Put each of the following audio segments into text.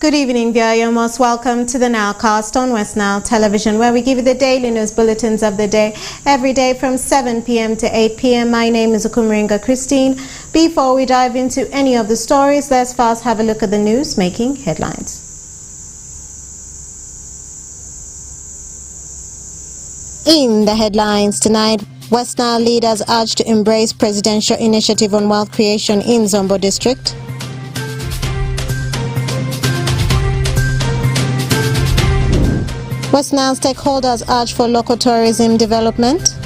Good evening, viewer. You're most welcome to the Nilecast on Westnile Television, where we give you the daily news bulletins of the day, every day from 7 p.m. to 8 p.m. My name is Okumaringa Christine. Before we dive into any of the stories, let's first have a look at the news making headlines. In the headlines tonight, Westnile leaders urged to embrace presidential initiative on wealth creation in Zombo district. Westnile stakeholders urge for local tourism development.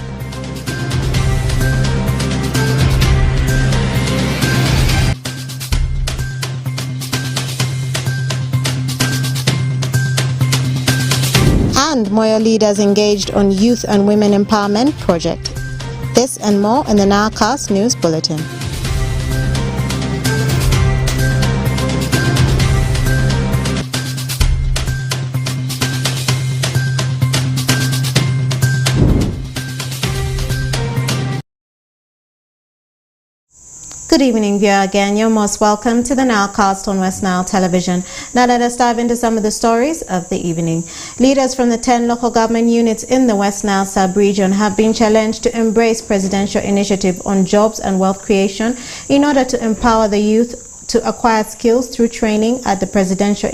And Moyo leaders engaged on youth and women empowerment project. This and more in the Nilecast News Bulletin. Good evening, viewer. Again, you're most welcome to the Nilecast on Westnile Television. Now let us dive into some of the stories of the evening. Leaders from the 10 local government units in the Westnile sub-region have been challenged to embrace presidential initiative on jobs and wealth creation in order to empower the youth to acquire skills through training at the presidential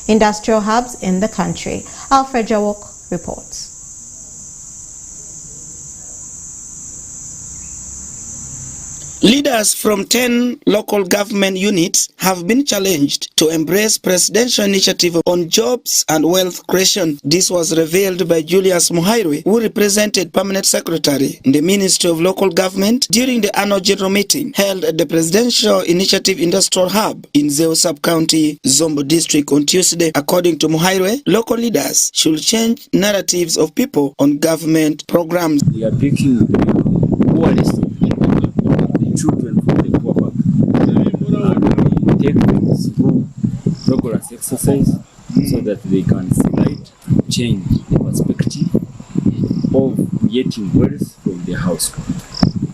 industrial hubs in the country. Alfred Jawok reports. Leaders from 10 local government units have been challenged to embrace presidential initiative on jobs and wealth creation. This was revealed by Julius Muhairwe, who represented Permanent Secretary in the Ministry of Local Government during the annual general meeting held at the Presidential Initiative Industrial Hub in Zeu Sub-County, Zombo District on Tuesday. According to Muhairwe, local leaders should change narratives of people on government programs. We are picking the poorest children from the poor background. We take them through rigorous exercise so that they can slight change the perspective of getting wealth from their household.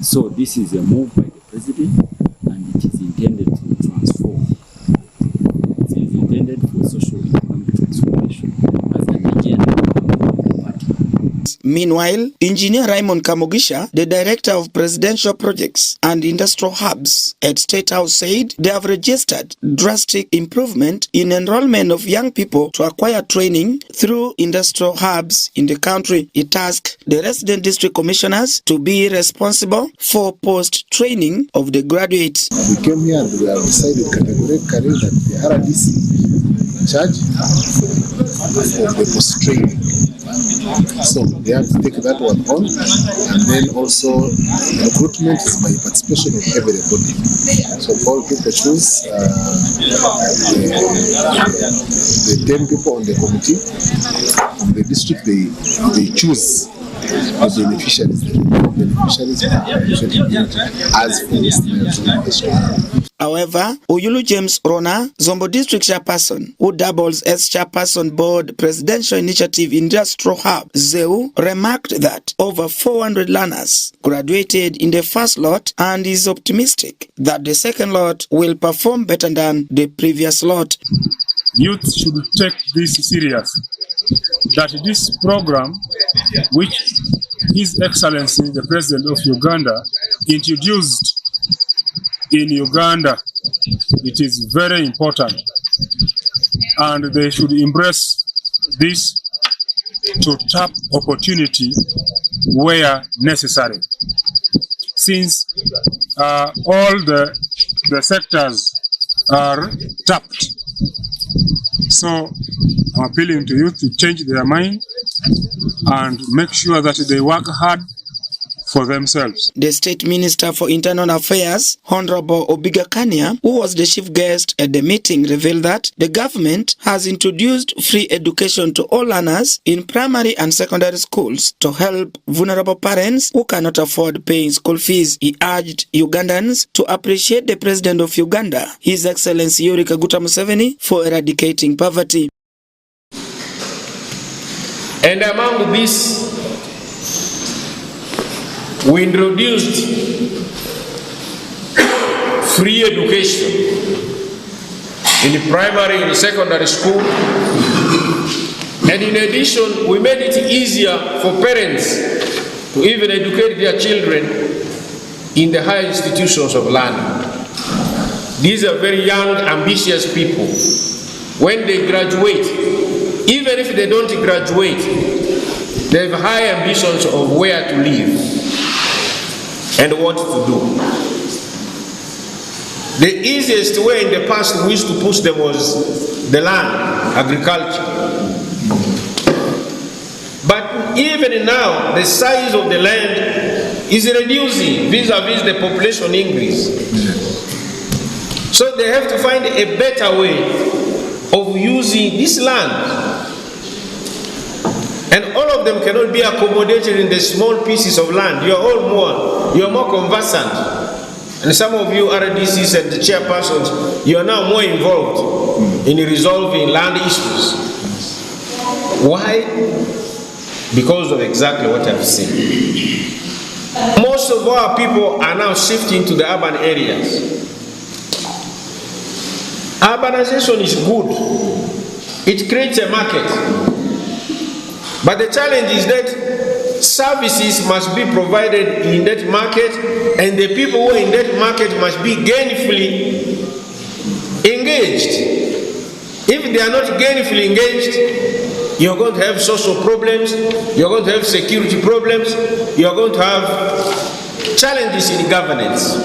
So this is a move by the president, and it is intended to transform. It is intended for social economic transformation as an agenda. Meanwhile, Engineer Raymond Kamugisha, the Director of Presidential Projects and Industrial Hubs at State House, said they have registered drastic improvement in enrollment of young people to acquire training through industrial hubs in the country. He tasked the resident district commissioners to be responsible for post-training of the graduates. We came here and we have decided categorically that the RDC in charge of the post-training. So they have to take that one on, and then also recruitment is by participation of everybody. So all people choose the 10 people on the committee from the district. They choose the beneficiaries. As for this. However, Oyulu James Rona, Zombo District Chairperson, who doubles as Chairperson Board Presidential Initiative Industrial Hub, Zeu, remarked that over 400 learners graduated in the first lot and is optimistic that the second lot will perform better than the previous lot. Youth should take this serious, that this program, which His Excellency the President of Uganda introduced in Uganda, it is very important, and they should embrace this to tap opportunity where necessary, since all the sectors are tapped. So I'm appealing to youth to change their mind and make sure that they work hard for themselves. The State Minister for Internal Affairs, Honorable Obiga Kania, who was the chief guest at the meeting, revealed that the government has introduced free education to all learners in primary and secondary schools to help vulnerable parents who cannot afford paying school fees. He urged Ugandans to appreciate the President of Uganda, His Excellency Yoweri Kaguta Museveni, for eradicating poverty. And among this, we introduced free education in primary and secondary school. And in addition, we made it easier for parents to even educate their children in the higher institutions of learning. These are very young, ambitious people. When they graduate, even if they don't graduate, they have high ambitions of where to live and what to do. The easiest way in the past we used to push them was the land, agriculture. But even now, the size of the land is reducing vis-a-vis the population increase. So they have to find a better way of using this land. And all of them cannot be accommodated in the small pieces of land. You are more conversant. And some of you RDCs and the chairpersons, you are now more involved in resolving land issues. Why? Because of exactly what I've seen. Most of our people are now shifting to the urban areas. Urbanization is good. It creates a market. But the challenge is that services must be provided in that market, and the people who are in that market must be gainfully engaged. If they are not gainfully engaged, you're going to have social problems, you're going to have security problems, you're going to have challenges in governance.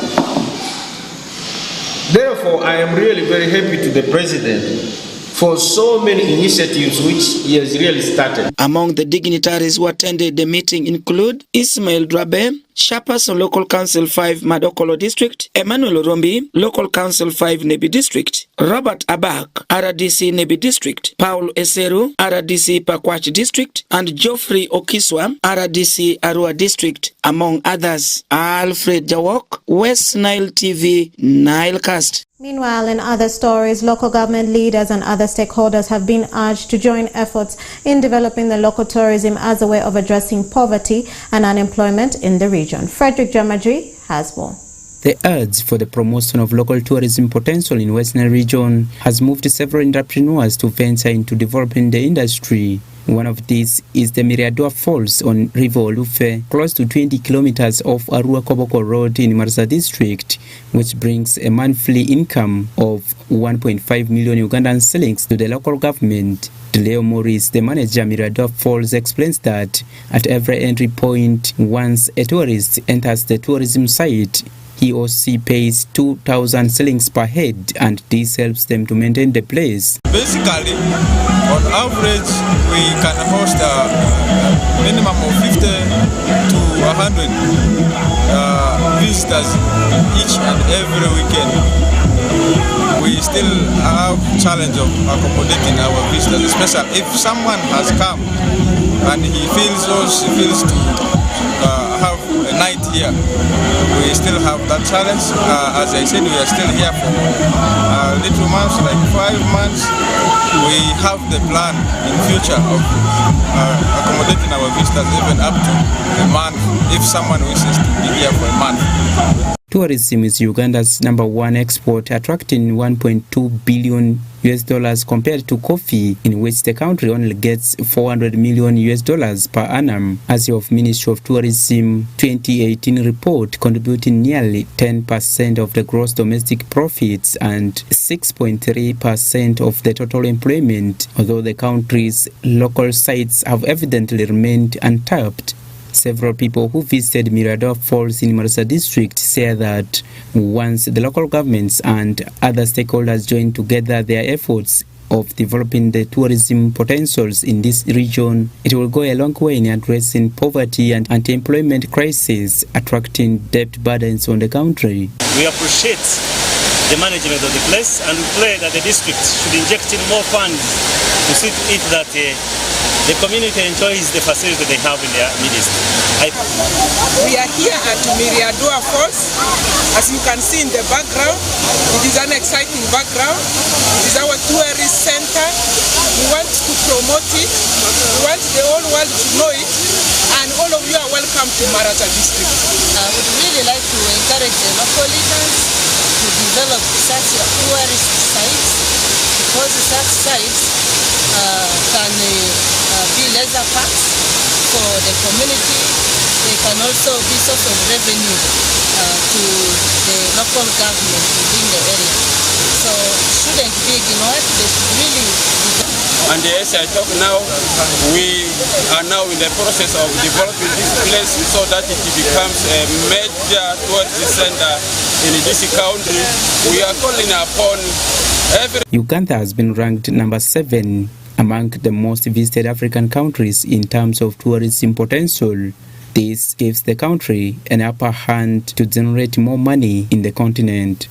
Therefore, I am really very happy to the President for so many initiatives which he has really started. Among the dignitaries who attended the meeting include Ismail Drabe, Chairperson Local Council 5 Madokolo District, Emmanuel Rombi, Local Council 5 Nebi District, Robert Abak, RDC Nebi District, Paul Eseru, RDC Pakwach District, and Geoffrey Okiswa, RDC Arua District, among others. Alfred Jawok, Westnile TV, Nilecast. Meanwhile, in other stories, local government leaders and other stakeholders have been urged to join efforts in developing the local tourism as a way of addressing poverty and unemployment in the region. Frederick Jamadri has more. The urge for the promotion of local tourism potential in Westnile region has moved several entrepreneurs to venture into developing the industry. One of these is the Miriadua Falls on River Olufe, close to 20 kilometers off Arua Koboko Road in Marsa District, which brings a monthly income of 1.5 million Ugandan shillings to the local government. Leo Morris, the manager of Miriadua Falls, explains that at every entry point, once a tourist enters the tourism site, he or she pays 2,000 shillings per head, and this helps them to maintain the place. Basically, on average, we can host a minimum of 50 to 100 visitors each and every weekend. We still have challenge of accommodating our visitors, especially if someone has come and he feels or she feels to have a night here. We still have that challenge. As I said, we are still here for little months, like 5 months. We have the plan in future of accommodating our visitors even up to a month if someone wishes to be here for a month. Tourism is Uganda's #1 export, attracting $1.2 billion compared to coffee, in which the country only gets $400 million per annum. As of Ministry of Tourism 2018 report, contributing nearly 10% of the gross domestic profits and 6.3% of the total employment, although the country's local sites have evidently remained untapped. Several people who visited Miriadua Falls in Marsa District say that once the local governments and other stakeholders join together their efforts of developing the tourism potentials in this region, it will go a long way in addressing poverty and anti-employment crisis, attracting debt burdens on the country. We appreciate the management of the place, and we pray that the district should inject in more funds to see to it that the community enjoys the facility they have in their midst. We are here at Miriadua Falls. As you can see in the background, it is an exciting background. It is our tourist center. We want to promote it. We want the whole world to know it. And all of you are welcome to Marasa District. I would really like to encourage the local leaders to develop such tourist sites because such sites can be leisure parks for the community. They can also be source of revenue to the local government within the area. So it shouldn't be ignored. They should really develop. And as I talk now, we are now in the process of developing this place so that it becomes a major tourist center in this country. We are calling upon Uganda has been ranked number 7 among the most visited African countries in terms of tourism potential. This gives the country an upper hand to generate more money in the continent.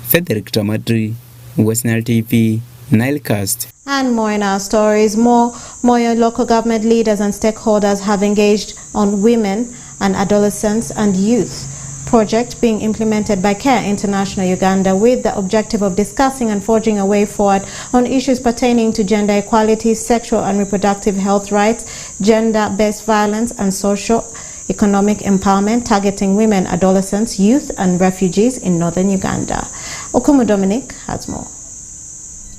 Frederick Tamadri, Westnile TV, Nilecast. And more in our stories. More local government leaders and stakeholders have engaged on women and adolescents and youth project being implemented by CARE International Uganda with the objective of discussing and forging a way forward on issues pertaining to gender equality, sexual and reproductive health rights, gender-based violence and socio-economic empowerment targeting women, adolescents, youth and refugees in northern Uganda. Okumu Dominic has more.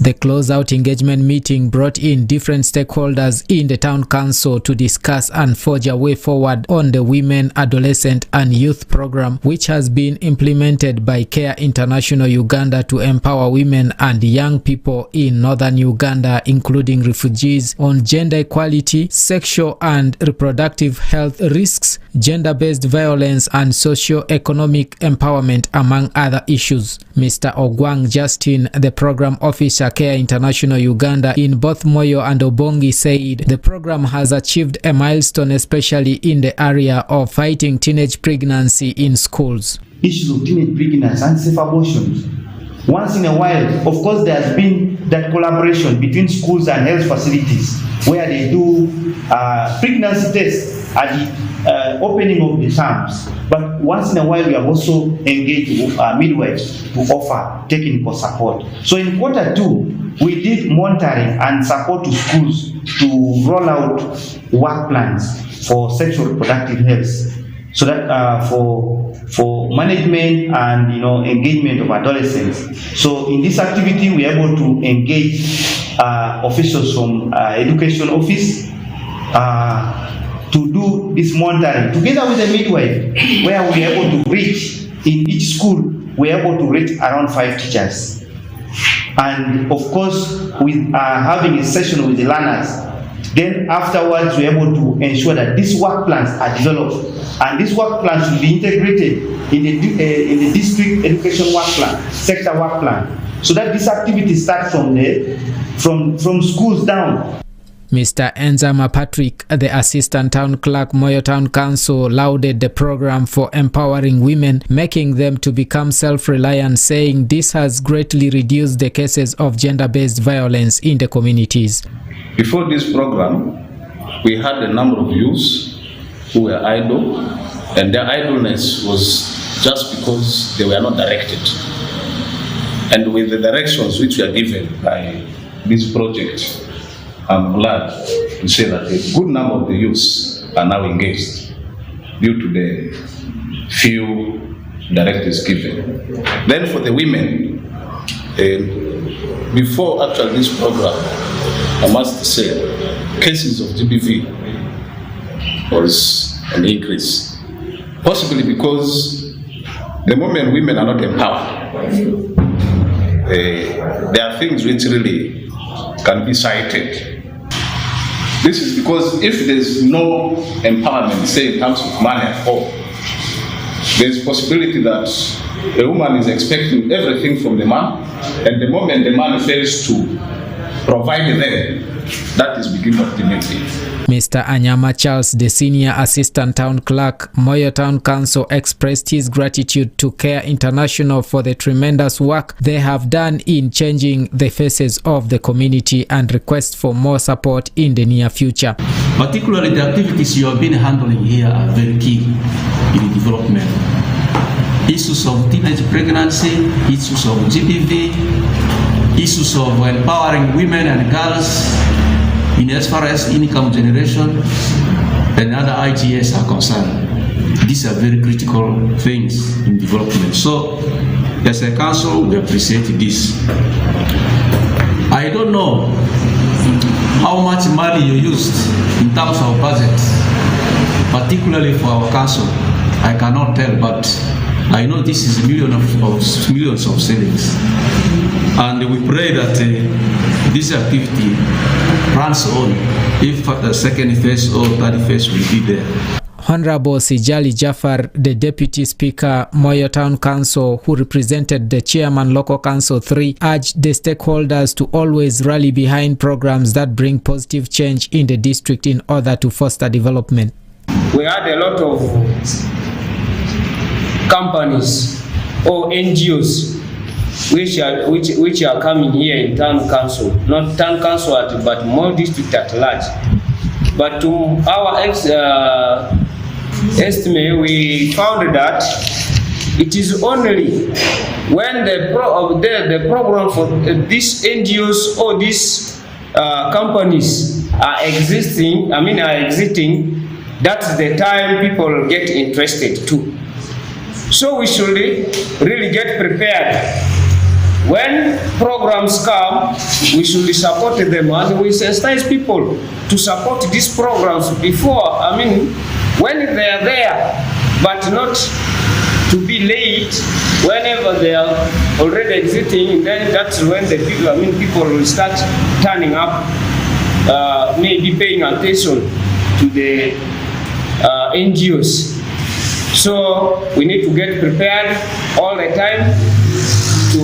The close-out engagement meeting brought in different stakeholders in the town council to discuss and forge a way forward on the Women, Adolescent and Youth program, which has been implemented by CARE International Uganda to empower women and young people in northern Uganda, including refugees, on gender equality, sexual and reproductive health risks, gender-based violence and socio-economic empowerment, among other issues. Mr. Ogwang Justin, the program officer CARE International Uganda in both Moyo and Obongi, said the program has achieved a milestone, especially in the area of fighting teenage pregnancy in schools. Issues of teenage pregnancy and safe abortions. Once in a while, of course, there has been that collaboration between schools and health facilities where they do pregnancy tests at the opening of the terms. But once in a while, we have also engaged with midwives to offer technical support. So in Q2, we did monitoring and support to schools to roll out work plans for sexual reproductive health. So that for management and engagement of adolescents. So in this activity, we are able to engage officials from education office to do this monitoring together with the midwife, where we are able to reach in each school. We are able to reach around 5 teachers, and of course, with having a session with the learners. Then afterwards, we are able to ensure that these work plans are developed, and these work plans will be integrated in the district education work plan, sector work plan, so that this activity starts from schools down. Mr. Enzama Patrick, the Assistant Town Clerk, Moyo Town Council, lauded the program for empowering women, making them to become self-reliant, saying this has greatly reduced the cases of gender-based violence in the communities. Before this program, we had a number of youths who were idle, and their idleness was just because they were not directed. And with the directions which were given by this project, I'm glad to say that a good number of the youths are now engaged due to the few directives given. Then for the women, before actually this program, I must say, cases of GBV was an increase, possibly because the moment women are not empowered, there are things which really can be cited. This is because if there's no empowerment, say in terms of money at all, there's possibility that a woman is expecting everything from the man, and the moment the man fails to provide them, that is beginning of dementia. Mr. Anyama Charles, the Senior Assistant Town Clerk, Moyo Town Council, expressed his gratitude to CARE International for the tremendous work they have done in changing the faces of the community and request for more support in the near future. Particularly the activities you have been handling here are very key in development. Issues of teenage pregnancy, issues of GBV, issues of empowering women and girls, in as far as income generation and other IGS are concerned. These are very critical things in development. So, as a council, we appreciate this. I don't know how much money you used in terms of budget, particularly for our council. I cannot tell, but I know this is millions of savings. And we pray that this activity runs on if the second phase or third phase will be there. Honorable Sijali Jafar, the Deputy Speaker, Moyo Town Council, who represented the Chairman Local Council 3, urged the stakeholders to always rally behind programs that bring positive change in the district in order to foster development. We had a lot of companies or NGOs which are coming here in Town Council, not Town Council but more district at large. But to our estimate, we found that it is only when the program for these NGOs or these companies are exiting, that's the time people get interested too. So we should really get prepared. When programs come, we should support them, and we sensitize people to support these programs before, when they are there, but not to be late. Whenever they are already exiting, then that's when the people will start turning up, maybe paying attention to the NGOs. So we need to get prepared all the time to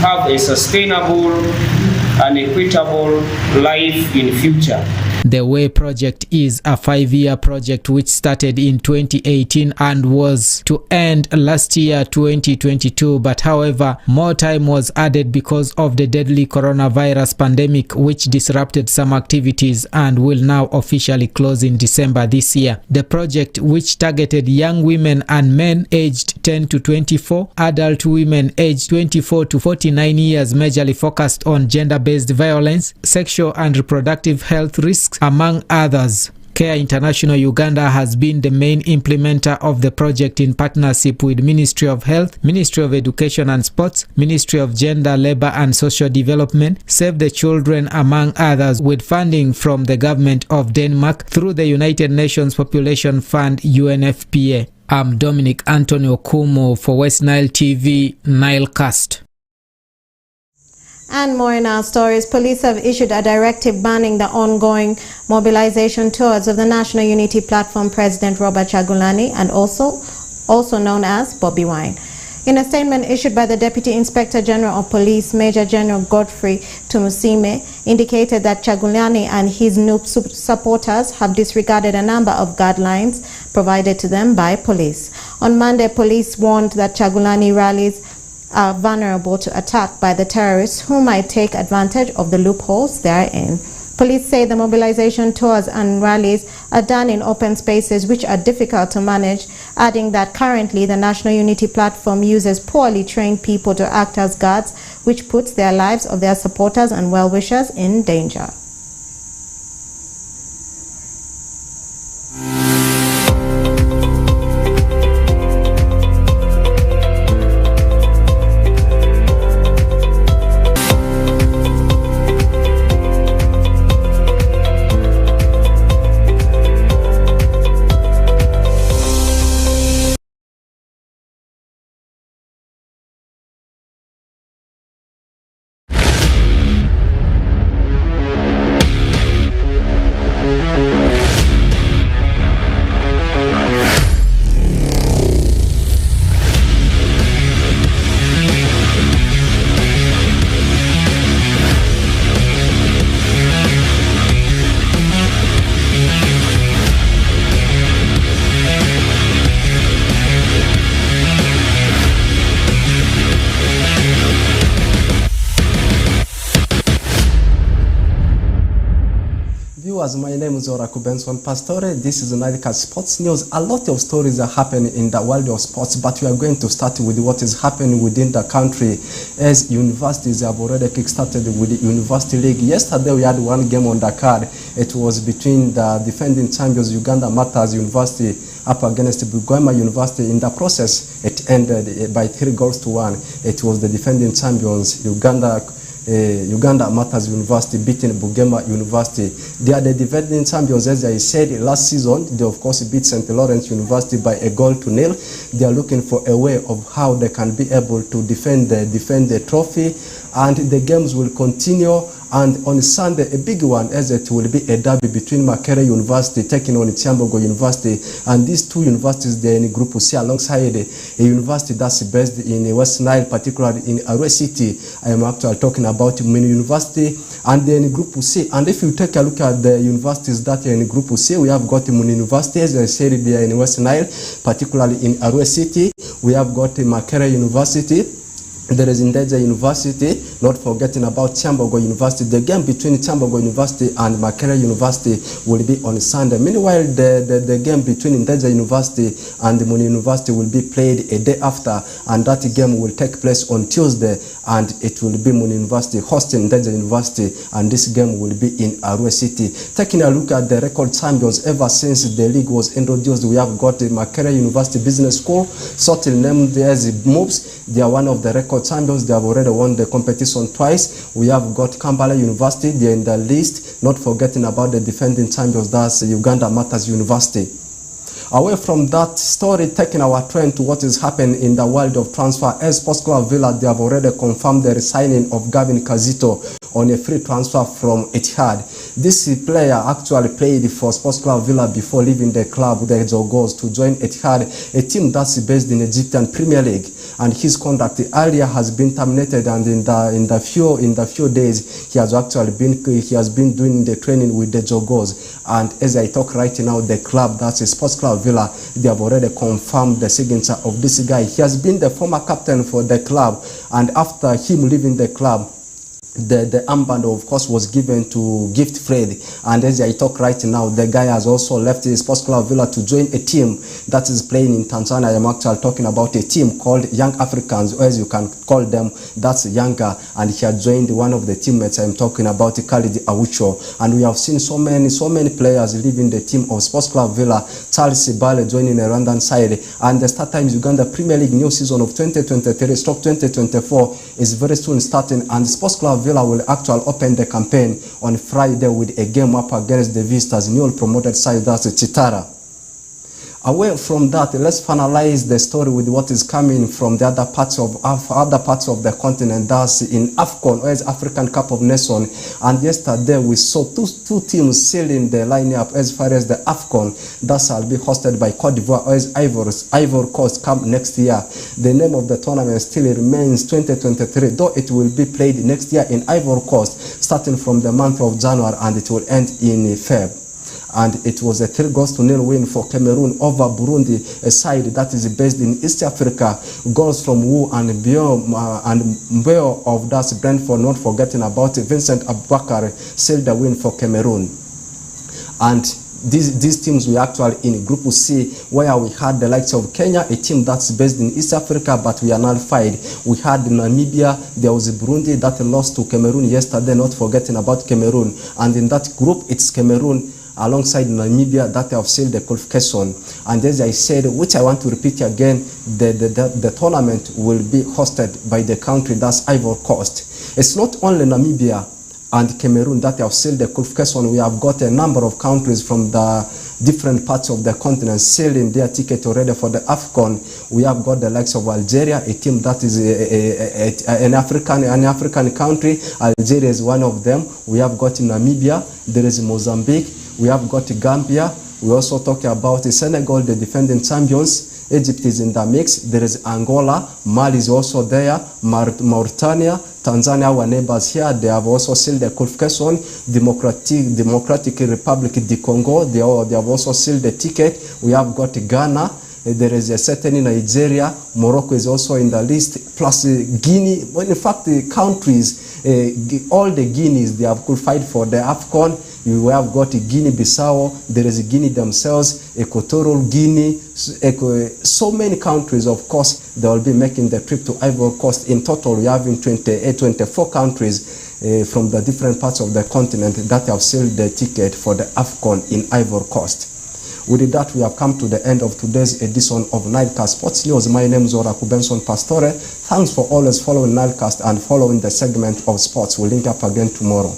have a sustainable and equitable life in future. The Way project is a 5-year project which started in 2018 and was to end last year 2022, but however more time was added because of the deadly coronavirus pandemic which disrupted some activities and will now officially close in December this year. The project, which targeted young women and men aged 10 to 24, adult women aged 24 to 49 years, majorly focused on gender-based violence, sexual and reproductive health risks, among others. Care International Uganda has been the main implementer of the project in partnership with Ministry of Health, Ministry of Education and Sports, Ministry of Gender, Labour and Social Development, Save the Children, among others, with funding from the government of Denmark through the United Nations Population Fund UNFPA. I'm Dominic Antonio Kumo for Westnile TV, Nilecast. And more in our stories, police have issued a directive banning the ongoing mobilization tours of the National Unity Platform President Robert Kyagulanyi and also known as Bobi Wine. In a statement issued by the Deputy Inspector General of Police, Major General Godfrey Tumusime, indicated that Kyagulanyi and his NUP supporters have disregarded a number of guidelines provided to them by police. On Monday, police warned that Kyagulanyi rallies are vulnerable to attack by the terrorists who might take advantage of the loopholes therein. Police say the mobilization tours and rallies are done in open spaces which are difficult to manage, adding that currently the National Unity Platform uses poorly trained people to act as guards, which puts their lives of their supporters and well-wishers in danger. My name is Oraku Benson Pastore. This is Nilecast Sports News. A lot of stories are happening in the world of sports, but we are going to start with what is happening within the country, as universities have already kick-started with the University League. Yesterday we had one game on the card. It was between the defending champions Uganda Martyrs University up against Bugwema University. In the process, it ended by 3 goals to 1. It was the defending champions Uganda Uganda Matters University beating Bugema University. They are the defending champions, as I said last season. They of course beat St. Lawrence University by 1-0. They are looking for a way of how they can be able to defend the trophy, and the games will continue. And on Sunday, a big one, as it will be a derby between Makerere University taking on Kyambogo University. And these two universities, they're in Group C alongside a university that's based in West Nile, particularly in Arua City. I am actually talking about Mini University, and then in Group C. And if you take a look at the universities that are in Group C, we have got Mini University, as I said, they are in West Nile, particularly in Arua City. We have got Makerere University. There is Ndeje University, not forgetting about Kyambogo University. The game between Kyambogo University and Makerere University will be on Sunday. Meanwhile, the game between Ndeje University and Muni University will be played a day after, and that game will take place on Tuesday, and it will be Muni University hosting Ndeje University, and this game will be in Arua City. Taking a look at the record champions ever since the league was introduced, we have got the Makerere University Business School, shortly named as MOOBS. They are one of the record champions. They have already won the competition twice. We have got Kampala University. They are in the list, not forgetting about the defending champions, that's Uganda Matters University. Away from that story, taking our trend to what is happening in the world of transfer, as Sports Club Villa, they have already confirmed the resigning of Gavin Kazito on a free transfer from Etihad. This player actually played for Sports Club Villa before leaving the club, the Jogos, to join Etihad, a team that's based in Egyptian Premier League. And his contract earlier has been terminated, and in the few days he has been doing the training with the Jogos. And as I talk right now, the club, that's Sports Club Villa, they have already confirmed the signature of this guy. He has been the former captain for the club, and after him leaving the club, the armband, of course, was given to Gift Fred. And as I talk right now, the guy has also left his Sports Club Villa to join a team that is playing in Tanzania. I am actually talking about a team called Young Africans, or as you can call them, that's Younger. And he had joined one of the teammates. I am talking about Khalid Awucho. And we have seen so many players leaving the team of Sports Club Villa. Charles Sibale joining a Rwandan side. And the start times Uganda Premier League new season of 2023/2024 is very soon starting, and Sports Club Villa will actually open the campaign on Friday with a game up against the Vistas newly promoted side, that's Chitara. Away from that, let's finalize the story with what is coming from the other parts of the continent, that's in AFCON, or as African Cup of Nations. And yesterday we saw two teams sealing the lineup as far as the AFCON that shall be hosted by Cote d'Ivoire, or as Ivory Coast come next year. The name of the tournament still remains 2023, though it will be played next year in Ivory Coast, starting from the month of January, and it will end in February. And it was a 3-0 win for Cameroon over Burundi, a side that is based in East Africa. Goals from Wu and Mbeo of Das Brentford, not forgetting about Vincent Abubakar, sealed the win for Cameroon. And these teams were actually in Group C, where we had the likes of Kenya, a team that's based in East Africa, but we are nullified. We had Namibia, there was Burundi that lost to Cameroon yesterday, not forgetting about Cameroon. And in that group, it's Cameroon alongside Namibia that have sealed the qualification. And as I said, which I want to repeat again, the tournament will be hosted by the country, that's Ivory Coast. It's not only Namibia and Cameroon that have sealed the qualification. We have got a number of countries from the different parts of the continent selling their ticket already for the AFCON. We have got the likes of Algeria, a team that is an African country. Algeria is one of them. We have got Namibia, there is Mozambique, we have got Gambia. We also talk about Senegal, the defending champions. Egypt is in the mix. There is Angola, Mali is also there, Mauritania, Tanzania, our neighbors here, they have also sealed the qualification. Democratic Republic of the Congo, they have also sealed the ticket. We have got Ghana. There is a certain Nigeria. Morocco is also in the list, plus Guinea. Well, in fact, the countries, all the Guineas, they have qualified for the AFCON. We have got Guinea-Bissau, there is Guinea themselves, Equatorial Guinea, so many countries, of course, they will be making the trip to Ivory Coast. In total, we have 24 countries from the different parts of the continent that have sealed the ticket for the AFCON in Ivory Coast. With that, we have come to the end of today's edition of Nilecast Sports News. My name is Oraku Benson Pastore. Thanks for always following Nilecast and following the segment of sports. We'll link up again tomorrow.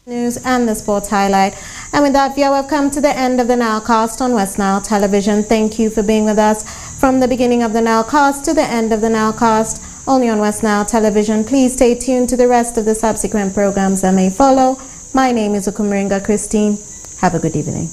News and the sports highlight. And with that, viewer, we've come to the end of the Nilecast on Westnile Television. Thank you for being with us from the beginning of the Nilecast to the end of the Nilecast, only on Westnile Television. Please stay tuned to the rest of the subsequent programs that may follow. My name is Okumringa Christine. Have a good evening.